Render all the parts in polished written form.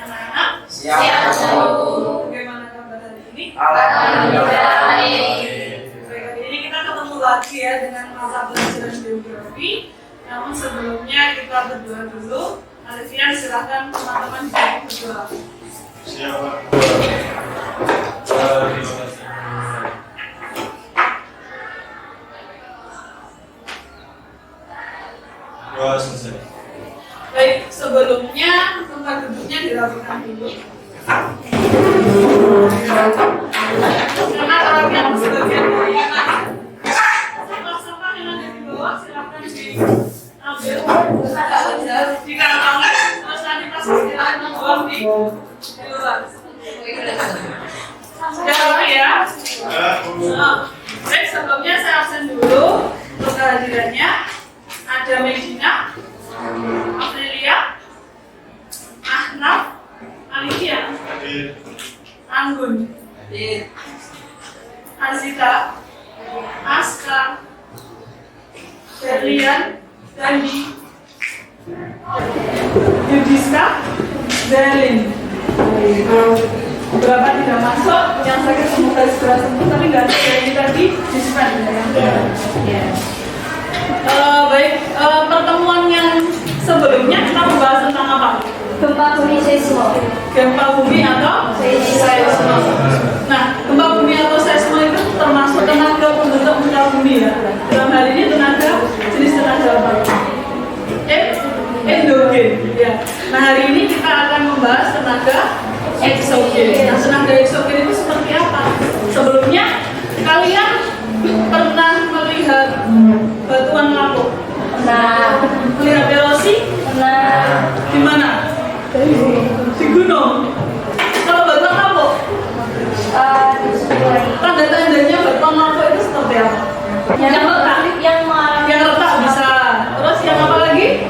anak-anak? Siap, Bu. Bagaimana kabar hari ini? Alhamdulillah baik. Baik, hari ini kita ketemu lagi ya dengan mata pelajaran geografi. Namun sebelumnya kita berdoa dulu. Alfian, silahkan teman-teman berdoa. Siap, terima kasih. Doa selesai. Baik, sebelumnya tempat duduknya dirapikan dulu. Karena kalau yang sebagian dari sampah-sampah yang ada di bawah silahkan diambil di kantongnya, terus nanti pas istirahat membuang di luar. Sudah rapi ya? Baik, sebelumnya saya absen dulu untuk kehadirannya. Ada Medina, Aprilia, Ahnaf, Alicia, Anggun, Azita, Aska, Berlian, Dandi, Yudiska, Berlin. Beberapa tidak masuk, yang saya semoga segera sembuh, tapi nggak ada yang tadi dispen ya. Baik, pertemuan yang sebelumnya kita membahas tentang apa? Gempa bumi seismo. Gempa bumi atau seismo. Nah, gempa bumi atau seismo itu termasuk tenaga pembentuk muka bumi ya. Dalam hal ini jenis tenaga apa? Endogen. Ya. Nah, hari ini kita akan membahas tenaga eksogen. Nah, tenaga eksogen itu seperti apa? Sebelumnya kalian pernah melihat batuan lapuk? Nah, Melihat erosi? nah, Di mana? Di gunung. Kalau batuan lapuk, tanda-tandanya batuan lapuk itu seperti apa? Yang retak, yang retak bisa. Terus yang apa lagi?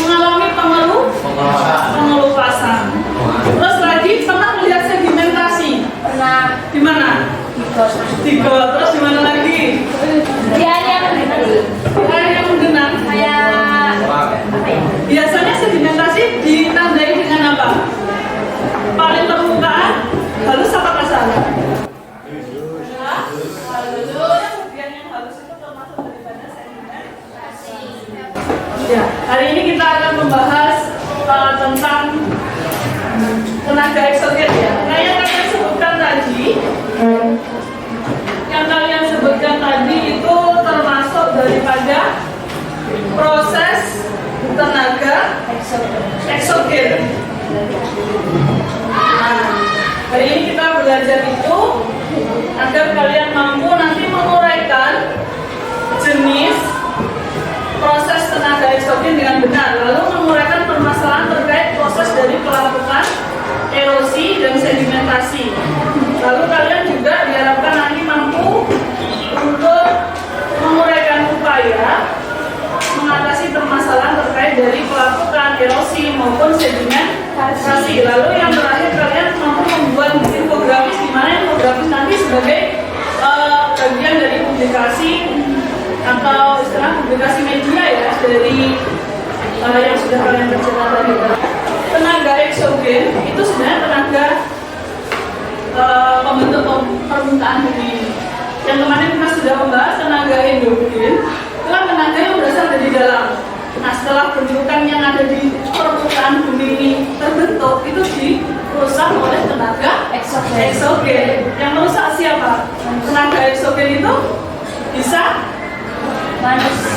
Mengalami pengelupasan. Terus lagi pernah melihat sedimentasi? pernah Di mana? Di got. Terus di mana lagi? dia yang Air yang menggenang. kayak apa ya? Biasanya sedimentasi ditandai dengan apa? Paling permukaan, halus apa kasar? Halus. Bagian yang halus itu termasuk daripada sedimentasi. Ya, hari ini kita akan membahas tentang tenaga eksogen ya. Nah, yang kalian sebutkan tadi itu termasuk daripada proses tenaga eksogen. Nah, hari ini kita belajar itu agar kalian mampu nanti menguraikan jenis proses tenaga eksogen dengan benar, lalu menguraikan permasalahan terkait proses dari pelapukan, erosi, dan sedimentasi. Lalu kalian juga diharapkan nanti mampu untuk menguraikan upaya mengatasi permasalahan terkait dari pelapukan, erosi maupun sedimentasi. Lalu yang terakhir kalian mampu membuat infografis, di mana infografis nanti sebagai bagian dari publikasi atau istilah publikasi media ya dari yang sudah kalian kerjakan tadi. Tenaga eksogen itu sebenarnya tenaga pembentuk permukaan bumi. Yang kemarin kita sudah membahas tenaga endogen, itu kan tenaga yang berasal dari dalam. Nah, setelah bentukan yang ada di permukaan bumi ini terbentuk, itu dirusak oleh tenaga eksogen. Yang merusak siapa? Tenaga eksogen itu bisa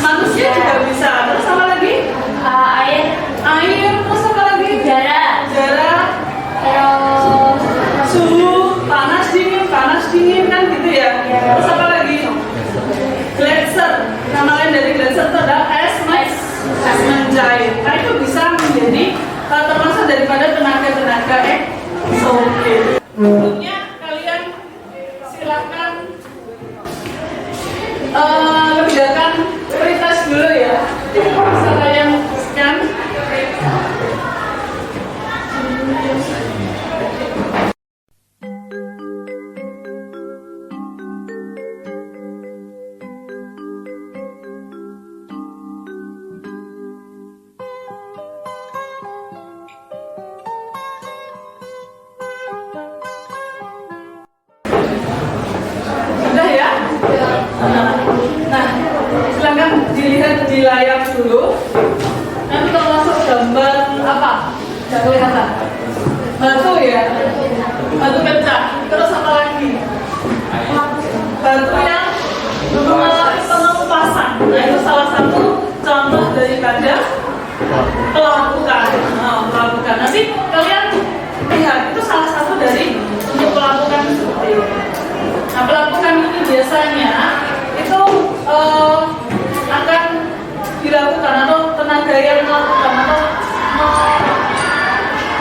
manusia juga bisa. Terus apa lagi? Air. Terus apa lagi? Udara. Suhu, panas dingin kan gitu ya. Terus apa lagi? Gletser. Nama lain dari gletser itu adalah es mencair. Nah, itu bisa menjadi termasuk daripada tenaga eksogen. Sebelumnya kalian silakan kerjakan pretest dulu ya. Bisa kalian scan. di layar dulu. Nanti kalau masuk gambar apa? Nggak kelihatan. Batu ya, batu pecah. Terus apa lagi? Batu yang mengalami pengelupasan. Nah itu salah satu contoh daripada pelapukan. Pelapukan. Nanti kalian lihat itu salah satu dari untuk pelapukan seperti ini. Nah pelapukan ini biasanya itu akan dilakukan atau tenaga yang melakukan atau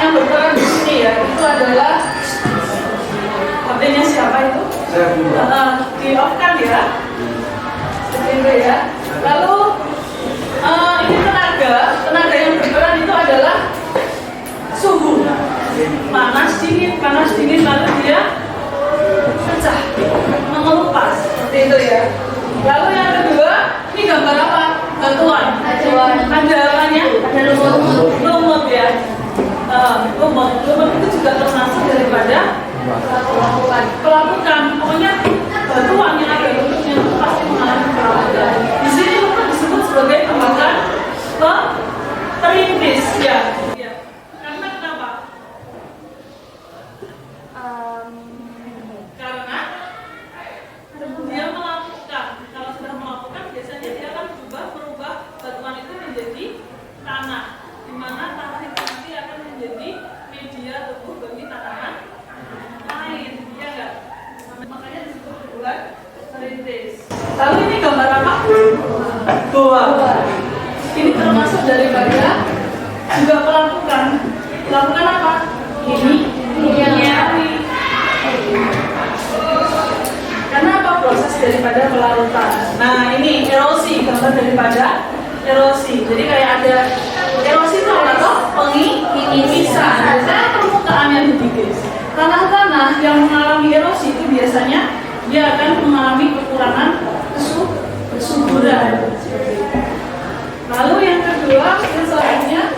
yang berperan di sini ya itu adalah artinya siapa itu? Di off kan ya, seperti itu ya. Lalu ini tenaga yang berperan itu adalah suhu, panas dingin lalu dia pecah, mengelupas seperti itu ya. Lalu yang kedua, ini gambar apa? Batuan. Ada apanya? Ada lumut ya. Lumut itu juga termasuk daripada pelapukan. Pokoknya batuan yang ada lumutnya itu pasti mengalami pelapukan. Di sini lumut disebut sebagai pelapukan perintis ya. Karena kenapa? Karena dia melakukan. Kalau sudah melakukan, biasanya dia akan merubah batuan itu menjadi tanah, di mana tanah itu nanti akan menjadi media tubuh bagi tanaman lain, ya enggak? Makanya disebut batuan perintis. Lalu ini gambar apa? Goa. Ini termasuk daripada juga pelapukan. Pelapukan apa? Ini kimiawi. Karena apa? Proses daripada pelarutan. Nah ini erosi, gambar daripada erosi. Jadi kayak ada erosi itu apa toh? Pengikisan. Biasanya permukaannya dikikis. Tanah-tanah yang mengalami erosi itu biasanya dia akan mengalami kekurangan kesuburan. Lalu yang kedua, yang selanjutnya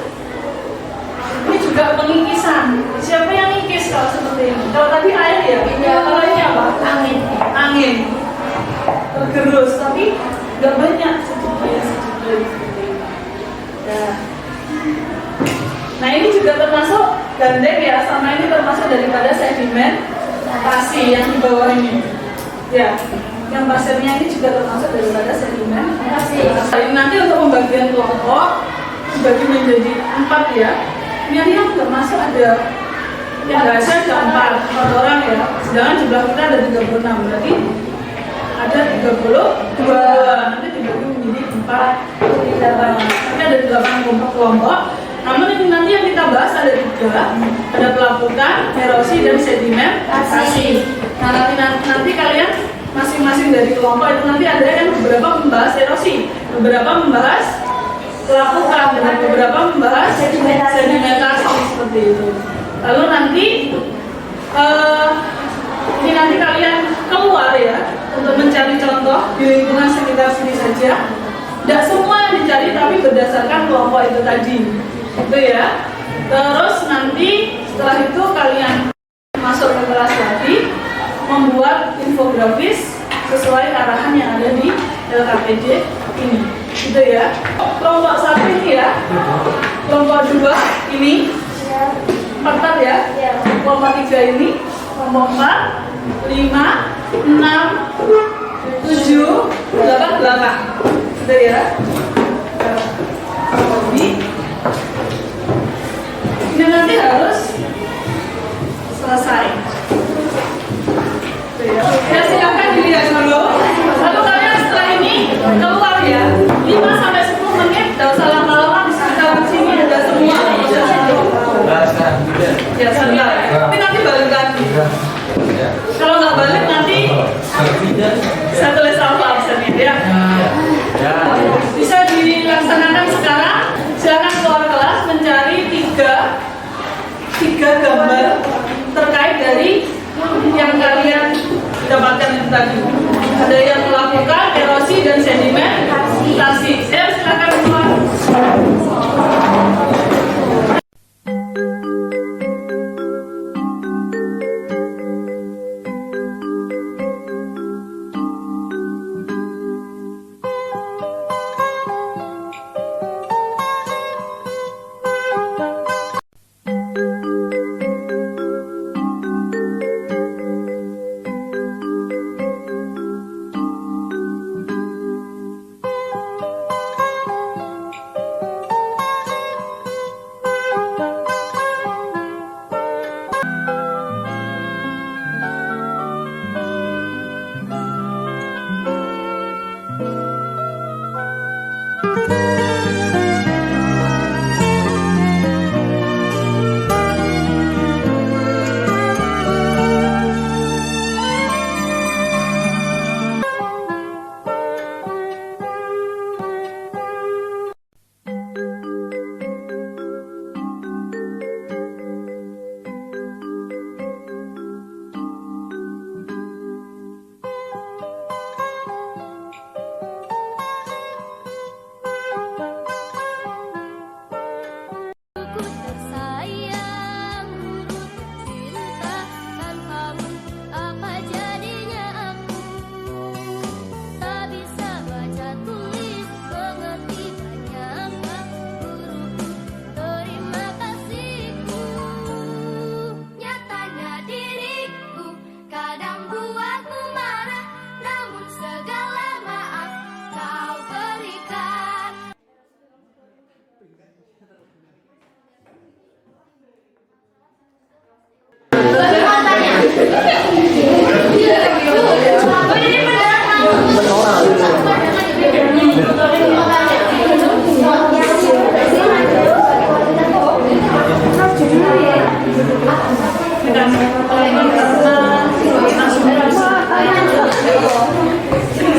ini juga pengikisan. Siapa yang ngikis kalau seperti ini? Kalau tadi air ya, kalau ini apa? Angin. Tergerus, tapi nggak banyak, sedikit. Nah ini juga termasuk gandeng ya, sama ini termasuk daripada sedimentasi yang di bawah ini. Ya, yang pasirnya ini juga termasuk daripada sedimentasi. Nanti untuk pembagian kelompok dibagi menjadi 4 ya. Ini yang termasuk ada yang biasa ada 4 orang ya. Sedangkan jumlah kita ada 36, berarti ada 32. Nanti dibagi menjadi 4. Nanti ada 8 kelompok. Namun ini nanti yang kita bahas ada 3, ada pelapukan, erosi, dan sedimentasi. Nah nanti kalian masing-masing dari kelompok itu nanti ada yang beberapa membahas erosi, beberapa membahas pelapukan, dan beberapa membahas sedimentasi seperti itu. Lalu nanti ini nanti kalian keluar ya untuk mencari contoh di lingkungan sekitar sini saja. Tidak semua yang dicari tapi berdasarkan kelompok itu tadi, itu ya. Terus nanti setelah itu kalian masuk ke kelas lagi membuat infografis sesuai arahan yang ada di LKPD ini, gitu ya. Kelompok 1 ini ya, kelompok 2 ini 4 ya, kelompok 3 ini, kelompok 4, 5, 6, 7, 8, gitu ya. Ini nanti harus selesai. Ya silakan dilihat dulu. Lalu kalian setelah ini keluar ya 5-10 menit. Tidak usah lama-lama, di sekitar sini ada semua. Ya sebentar. Tapi nanti balik lagi. Kalau nggak balik nanti saya tulis apa absennya ya. Bisa dilaksanakan sekarang. Silakan keluar kelas mencari tiga gambar terkait dari yang kalian dapatkan itu tadi. Ada yang melakukan erosi dan sedimentasi. Ya, silakan keluar.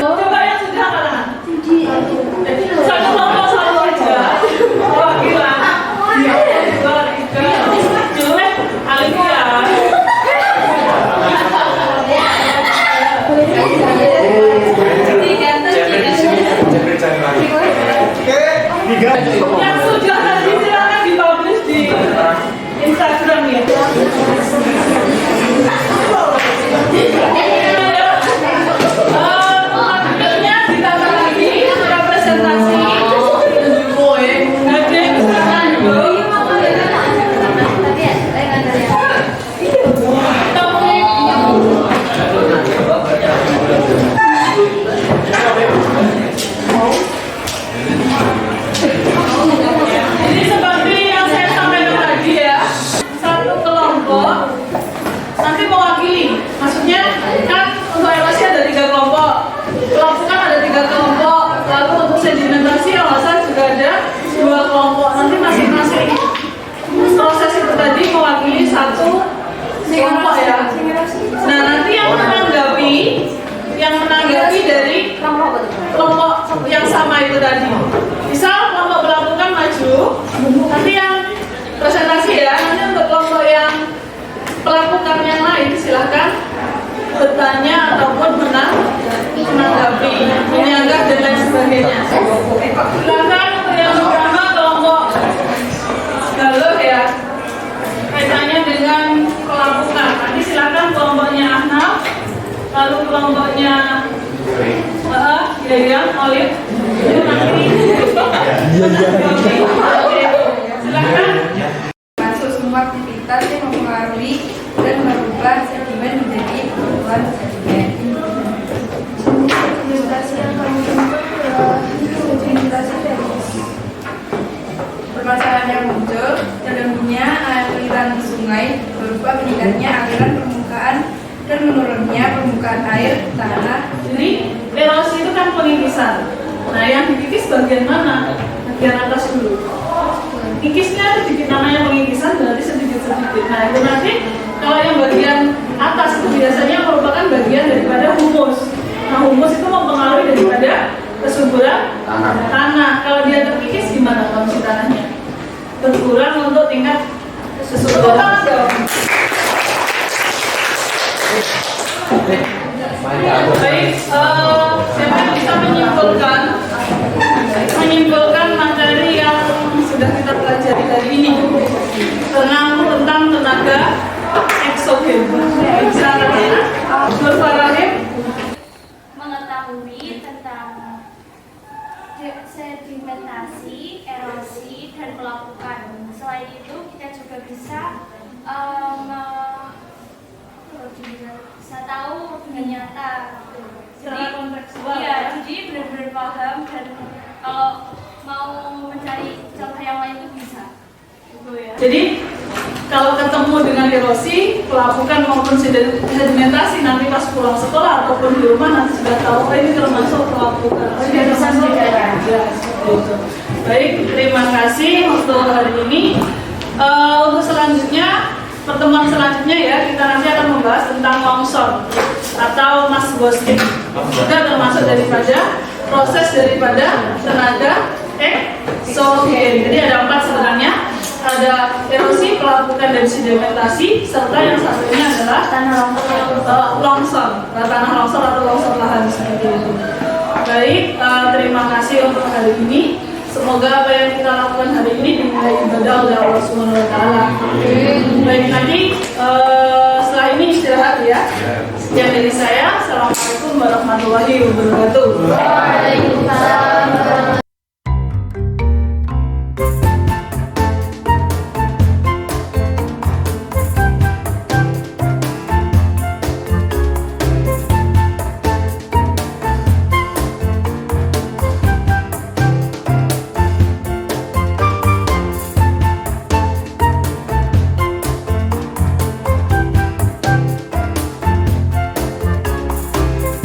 Coba yang sudah mana? Satu kelompok satu aja. Perwakilan. Dua, tiga. Jelek, Alifia. Yang sudah tadi silakan dipublish di Instagram ya. Tampilnya ditambah lagi representasi. Jadi seperti yang saya sampaikan tadi ya, satu kelompok nanti mewakili. Maksudnya kan untuk evaluasi ada 3 kelompok, pelapukan ada 3 kelompok, lalu untuk sedimentasi alasan juga ada 2 kelompok. Nanti masing-masing proses itu tadi mewakili satu kelompok ya. Nah nanti yang menanggapi dari kelompok yang sama itu tadi. Misal kelompok pelapukan maju, nanti yang presentasi ya, nanti untuk kelompok yang pelapukan yang lain silahkan bertanya ataupun menanggapi, menyanggah dan lain sebagainya. Silahkan untuk yang pertama kelompok galuh ya, kaitannya dengan pelapukan. Nanti silahkan kelompoknya Ahnaf, lalu kelompoknya Olive. Silahkan. Masuk semua aktivitas yang mempengaruhi dan merubah sedimen menjadi batuan sedimen. Sedimentasi yang kami tempuh adalah sedimentasi dari permasalahan yang muncul terganggunya aliran sungai berupa meningkatnya aliran permukaan dan menurunnya permukaan air tanah. Jadi erosi itu kan pengikisan. Nah yang dikikis bagian mana? Bagian atas dulu. Kikisnya sedikit, namanya pengikisan berarti sedikit-sedikit. Nah itu nanti kalau yang bagian atas itu biasanya merupakan bagian daripada humus. Nah humus itu mempengaruhi daripada kesuburan tanah. Kalau dia terkikis gimana kondisi tanahnya? Berkurang untuk tingkat kesuburan. Baik, siapa yang bisa menyimpulkan materi yang sudah kita pelajari hari ini tentang tenaga eksogen. Bisa berfarahim Mengetahui tentang sedimentasi, erosi, dan pelapukan. Selain itu, kita juga bisa tahu dengan nyata. secara kontekstual. Iya, jadi benar-benar paham, dan kalau mau mencari contoh yang lain itu bisa. Jadi kalau ketemu dengan erosi, pelapukan maupun sedimentasi nanti pas pulang sekolah ataupun di rumah nanti sudah tahu oh ini termasuk pelapukan. Oh ini termasuk itu. Baik, terima kasih untuk hari ini. Untuk selanjutnya, pertemuan selanjutnya ya kita nanti akan membahas tentang longsor atau mass ghosting. Juga termasuk daripada proses daripada tenaga eksogen. Jadi ada 4 sebenarnya. Ada erosi, pelapukan, dan sedimentasi, serta yang satunya adalah tanah longsor, tanah longsor atau longsor lahan seperti itu. Baik, terima kasih untuk hari ini. Semoga apa yang kita lakukan hari ini dimulai ibadah oleh Allah Subhanahu Wa Taala. Baik, nanti setelah ini istirahat ya. Sekian dari saya. Assalamualaikum warahmatullahi wabarakatuh.